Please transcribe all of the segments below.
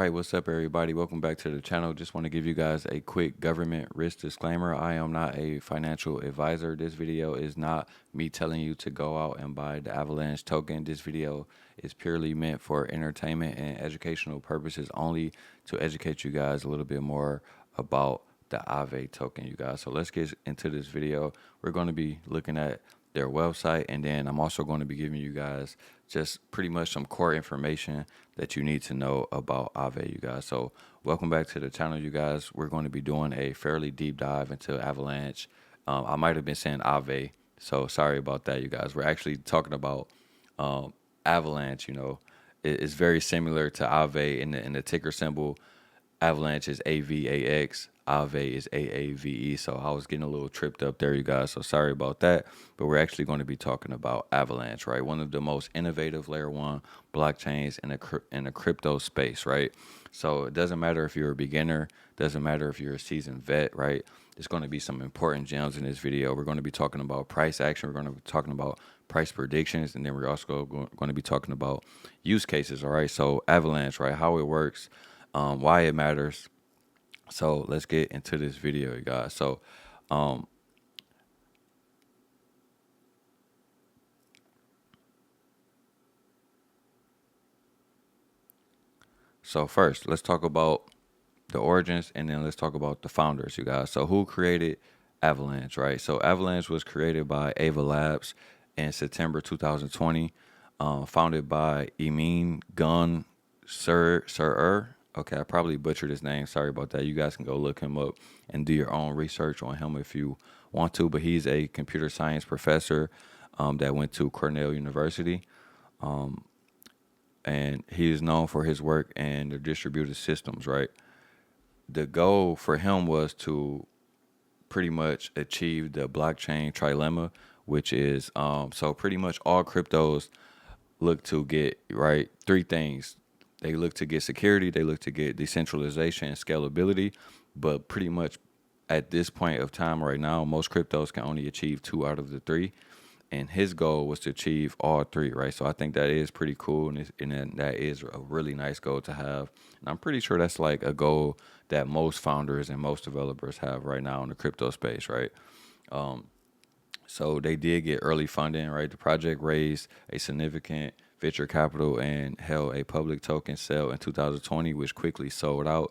right, what's up, everybody? Welcome back to the channel. Just want to give you guys a quick government risk disclaimer. I am not a financial advisor. This video is not me telling you to go out and buy the Avalanche token. This video is purely meant for entertainment and educational purposes only, to educate you guys a little bit more about the AVAX token, you guys. So let's get into this video. We're going to be looking at their website, and then I'm also going to be giving you guys just pretty much some core information that you need to know about AVAX, you guys. So welcome back to the channel, you guys. We're going to be doing a fairly deep dive into Avalanche. I might have been saying AVAX, so sorry about that, you guys. We're actually talking about Avalanche. You know, it's very similar to AVAX in the ticker symbol. Avalanche is AVAX, Ave is AAVE. So I was getting a little tripped up there, you guys. So sorry about that. But we're actually going to be talking about Avalanche, right? One of the most innovative layer one blockchains in the crypto space, right? So it doesn't matter if you're a beginner, doesn't matter if you're a seasoned vet, right? There's going to be some important gems in this video. We're going to be talking about price action. We're going to be talking about price predictions, and then we're also going to be talking about use cases, all right? So Avalanche, right? How it works. Why it matters. So let's get into this video, you guys. So first, let's talk about the origins, and then let's talk about the founders, you guys. So who created Avalanche, right? So Avalanche was created by Labs in September 2020, founded by Emin Gun Sir. Okay, I probably butchered his name. Sorry about that. You guys can go look him up and do your own research on him if you want to. But he's a computer science professor that went to Cornell University. And he is known for his work in the distributed systems, right? The goal for him was to pretty much achieve the blockchain trilemma, which is so pretty much all cryptos look to get, right, three things. They look to get security, they look to get decentralization and scalability, but pretty much at this point of time right now, most cryptos can only achieve 2 out of the 3. And his goal was to achieve all 3, right? So I think that is pretty cool, and that is a really nice goal to have. And I'm pretty sure that's like a goal that most founders and most developers have right now in the crypto space, right? So they did get early funding, right? The project raised a significant venture capital and held a public token sale in 2020, which quickly sold out.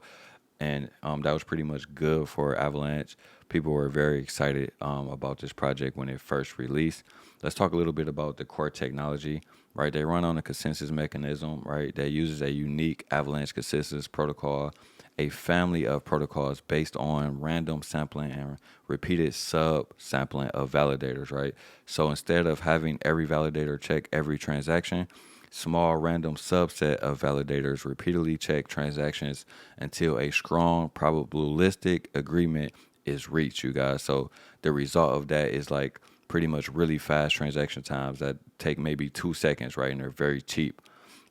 And that was pretty much good for Avalanche. People were very excited about this project when it first released. Let's talk a little bit about the core technology, right? They run on a consensus mechanism, right, that uses a unique Avalanche consensus protocol, a family of protocols based on random sampling and repeated sub-sampling of validators, right? So instead of having every validator check every transaction, small random subset of validators repeatedly check transactions until a strong probabilistic agreement is reached, you guys. So the result of that is like pretty much really fast transaction times that take maybe 2 seconds, right? And they're very cheap,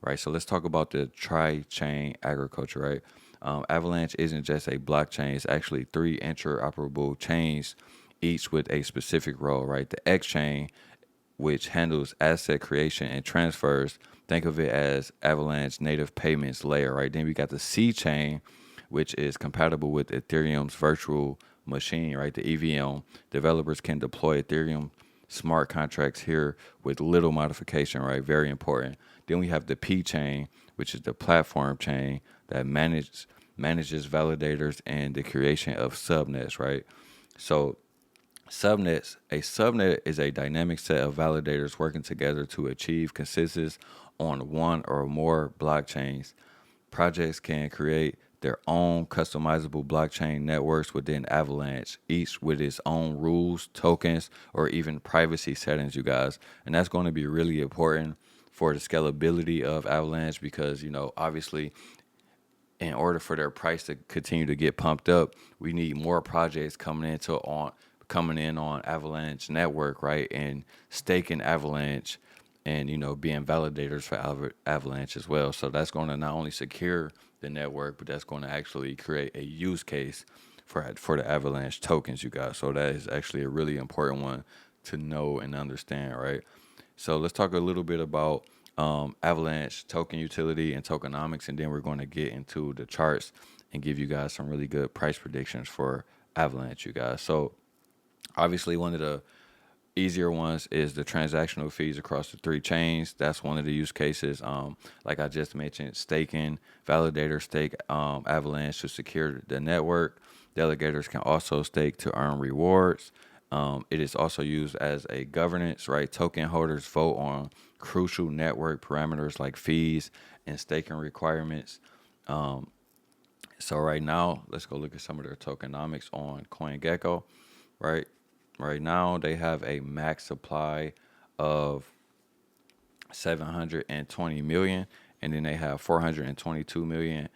right? So let's talk about the tri-chain agriculture, right? Avalanche isn't just a blockchain. It's actually 3 interoperable chains, each with a specific role, right? The X chain, which handles asset creation and transfers. Think of it as Avalanche native payments layer, right? Then we got the C chain, which is compatible with Ethereum's virtual machine, right? The EVM. Developers can deploy Ethereum smart contracts here with little modification, right? Very important. Then we have the P chain, which is the platform chain that manages validators and the creation of subnets, right? So a subnet is a dynamic set of validators working together to achieve consensus on one or more blockchains. Projects can create their own customizable blockchain networks within Avalanche, each with its own rules, tokens, or even privacy settings, you guys. And that's going to be really important for the scalability of Avalanche because, you know, obviously, in order for their price to continue to get pumped up, we need more projects coming in on Avalanche network, right? And staking Avalanche and, you know, being validators for Avalanche as well. So that's going to not only secure the network, but that's going to actually create a use case for the Avalanche tokens, you guys. So that is actually a really important one to know and understand, right? So let's talk a little bit about Avalanche token utility and tokenomics, and then we're going to get into the charts and give you guys some really good price predictions for Avalanche, you guys. So obviously, one of the easier ones is the transactional fees across the three chains. That's one of the use cases. Like I just mentioned, staking, validator stake Avalanche to secure the network. Delegators can also stake to earn rewards. It is also used as a governance, right? Token holders vote on crucial network parameters like fees and staking requirements. So right now, let's go look at some of their tokenomics on CoinGecko, right? Right now, they have a max supply of 720 million, and then they have 422 million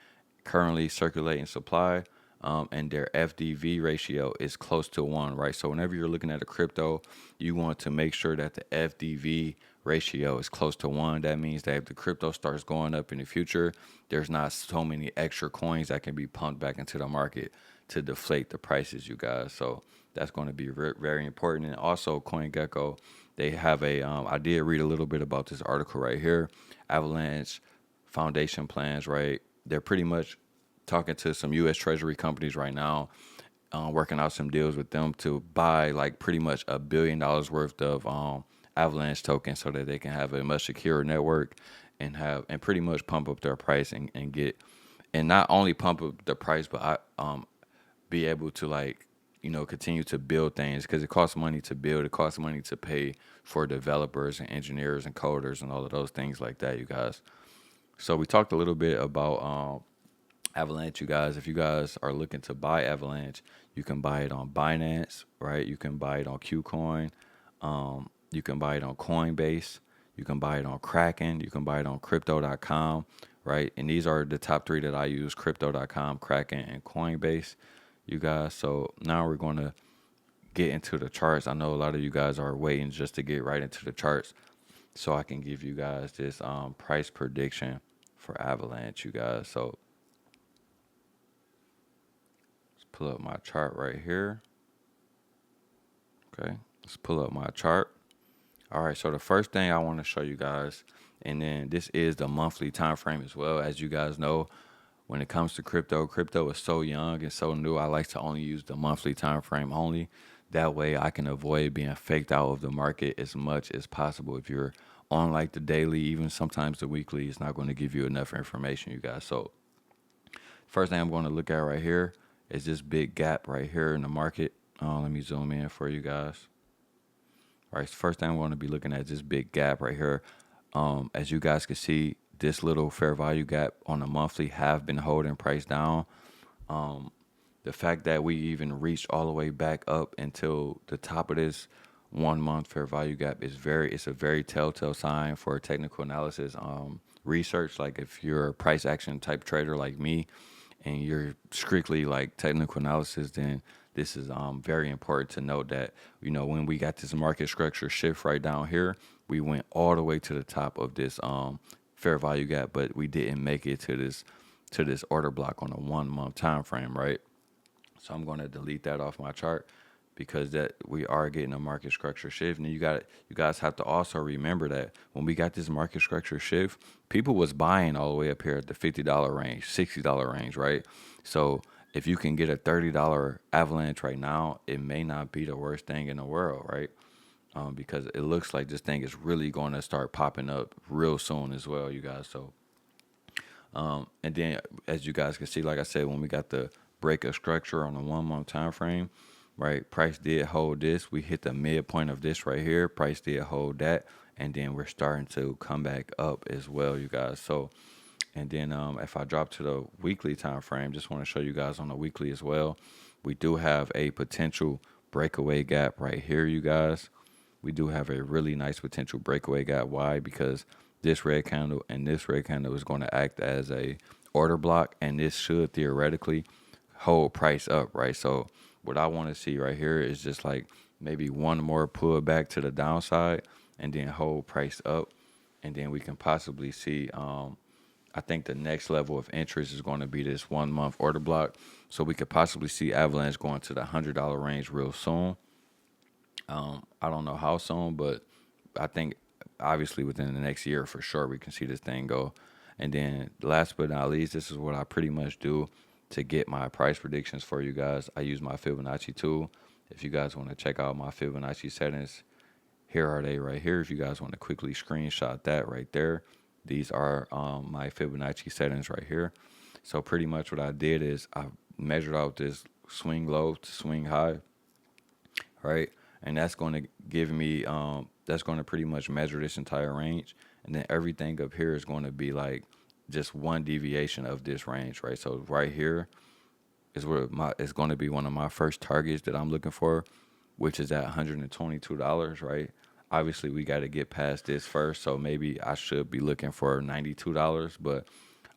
currently circulating supply. And their FDV ratio is close to 1, right? So whenever you're looking at a crypto, you want to make sure that the FDV ratio is close to 1. That means that if the crypto starts going up in the future, there's not so many extra coins that can be pumped back into the market to deflate the prices, you guys. So that's going to be very important. And also, CoinGecko, they have a. I did read a little bit about this article right here. Avalanche Foundation plans, right? They're pretty much talking to some U.S. Treasury companies right now, working out some deals with them to buy like pretty much $1 billion worth of Avalanche tokens so that they can have a much secure network and pretty much pump up their price and get and not only pump up the price but be able to like continue to build things because it costs money to build. It costs money to pay for developers and engineers and coders and all of those things like that, you guys. So we talked a little bit about Avalanche, you guys. If you guys are looking to buy Avalanche, you can buy it on Binance, right? You can buy it on KuCoin. You can buy it on Coinbase. You can buy it on Kraken. You can buy it on crypto.com, right? And these are the top three that I use: crypto.com, Kraken, and Coinbase, you guys. So now we're going to get into the charts. I know a lot of you guys are waiting just to get right into the charts so I can give you guys this price prediction for Avalanche, you guys. So pull up my chart right here. Okay, let's pull up my chart. All right, so the first thing I want to show you guys, and then this is the monthly time frame as well. As you guys know, when it comes to crypto is so young and so new. I like to only use the monthly time frame only. That way I can avoid being faked out of the market as much as possible. If you're on like the daily, even sometimes the weekly, it's not going to give you enough information, you guys. So first thing I'm going to look at right here is this big gap right here in the market. Let me zoom in for you guys. All right, so first thing I'm going to be looking at is this big gap right here. As you guys can see, this little fair value gap on the monthly have been holding price down. The fact that we even reached all the way back up until the top of this 1 month fair value gap is it's a very telltale sign for technical analysis research. Like if you're a price action type trader like me and you're strictly like technical analysis, then this is very important to note that, when we got this market structure shift right down here, we went all the way to the top of this fair value gap, but we didn't make it to this order block on a 1 month time frame, right? So I'm going to delete that off my chart because that we are getting a market structure shift. And you guys have to also remember that when we got this market structure shift, people was buying all the way up here at the $50 range, $60 range, right? So if you can get a $30 Avalanche right now, it may not be the worst thing in the world, right? Because it looks like this thing is really going to start popping up real soon as well, you guys. So, and then as you guys can see, like I said, when we got the break of structure on the 1 month time frame, right? Price did hold this. We hit the midpoint of this right here. Price did hold that, and then we're starting to come back up as well, you guys. So, and then if I drop to the weekly time frame, just want to show you guys on the weekly as well. We do have a potential breakaway gap right here, you guys. We do have a really nice potential breakaway gap. Why? Because this red candle and this red candle is going to act as a order block, and this should theoretically hold price up, right? So what I want to see right here is just like maybe one more pull back to the downside and then hold price up, and then we can possibly see I think the next level of interest is going to be this 1 month order block. So we could possibly see Avalanche going to the $100 range real soon. I don't know how soon, but I think obviously within the next year for sure we can see this thing go. And then last but not least, this is what I pretty much do to get my price predictions for you guys. I use my Fibonacci tool. If you guys want to check out my Fibonacci settings, here are they right here. If you guys want to quickly screenshot that right there, these are my Fibonacci settings right here. So pretty much what I did is I measured out this swing low to swing high, right? And that's going to give me, that's going to pretty much measure this entire range. And then everything up here is going to be like just one deviation of this range, right? So right here is where it's going to be one of my first targets that I'm looking for, which is at $122, right? Obviously, we got to get past this first, so maybe I should be looking for $92, but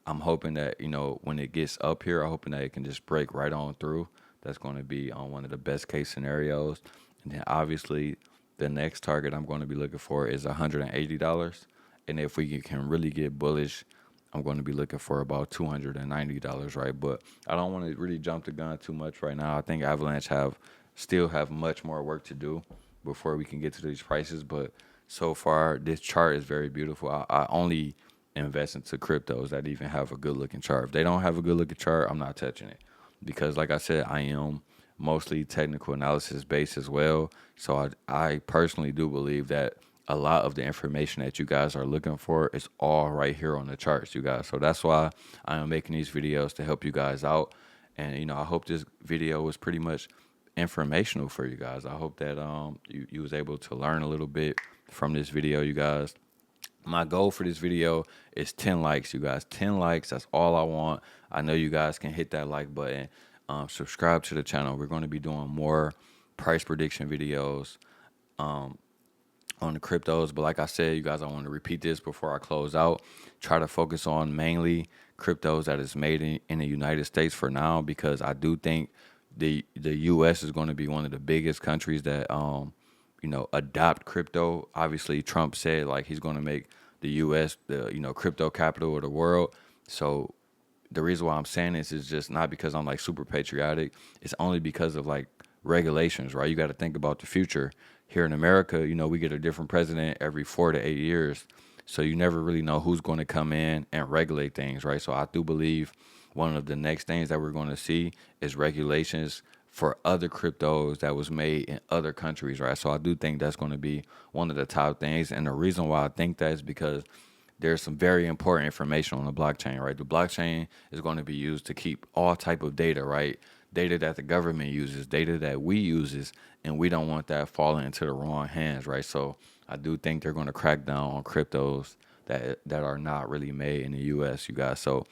I'm hoping that, when it gets up here, I'm hoping that it can just break right on through. That's going to be on one of the best case scenarios. And then obviously, the next target I'm going to be looking for is $180. And if we can really get bullish, I'm going to be looking for about $290, right? But I don't want to really jump the gun too much right now. I think Avalanche still have much more work to do before we can get to these prices. But so far, this chart is very beautiful. I only invest into cryptos that even have a good looking chart. If they don't have a good looking chart, I'm not touching it, because like I said, I am mostly technical analysis based as well. So I personally do believe that a lot of the information that you guys are looking for is all right here on the charts, you guys. So that's why I am making these videos, to help you guys out. And I hope this video was pretty much informational for you guys. I hope that you was able to learn a little bit from this video, you guys. My goal for this video is 10 likes, you guys. 10 likes, that's all I want. I know you guys can hit that like button. Subscribe to the channel. We're going to be doing more price prediction videos on the cryptos. But like I said, you guys, I want to repeat this before I close out. Try to focus on mainly cryptos that is made in the United States for now, because I do think the U.S. is going to be one of the biggest countries that adopt crypto. Obviously, Trump said like he's going to make the U.S. the crypto capital of the world. So the reason why I'm saying this is just not because I'm like super patriotic. It's only because of like regulations, right? You got to think about the future. Here in America, we get a different president every 4 to 8 years. So you never really know who's going to come in and regulate things, right? So I do believe one of the next things that we're going to see is regulations for other cryptos that was made in other countries, right? So I do think that's going to be one of the top things. And the reason why I think that is because there's some very important information on the blockchain, right? The blockchain is going to be used to keep all type of data, right? Data that the government uses, data that we uses, and we don't want that falling into the wrong hands, right? So I do think they're going to crack down on cryptos that are not really made in the U.S., you guys. So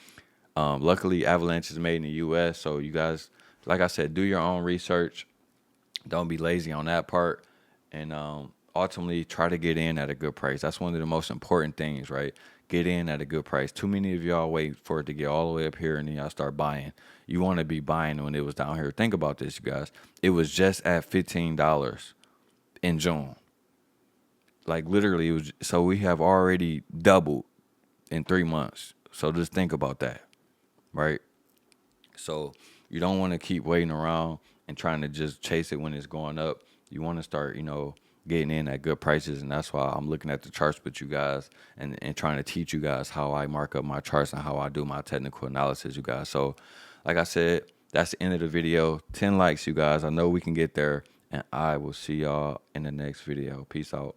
luckily, Avalanche is made in the U.S., so you guys, like I said, do your own research. Don't be lazy on that part. And ultimately, try to get in at a good price. That's one of the most important things, right? Get in at a good price. Too many of y'all wait for it to get all the way up here and then y'all start buying. You want to be buying when it was down here. Think about this, you guys. It was just at $15 in June. Like literally, it was. So we have already doubled in 3 months. So just think about that, right? So you don't want to keep waiting around and trying to just chase it when it's going up. You want to start, getting in at good prices. And that's why I'm looking at the charts with you guys and trying to teach you guys how I mark up my charts and how I do my technical analysis, you guys. So like I said, that's the end of the video. 10 likes, you guys. I know we can get there. And I will see y'all in the next video. Peace out.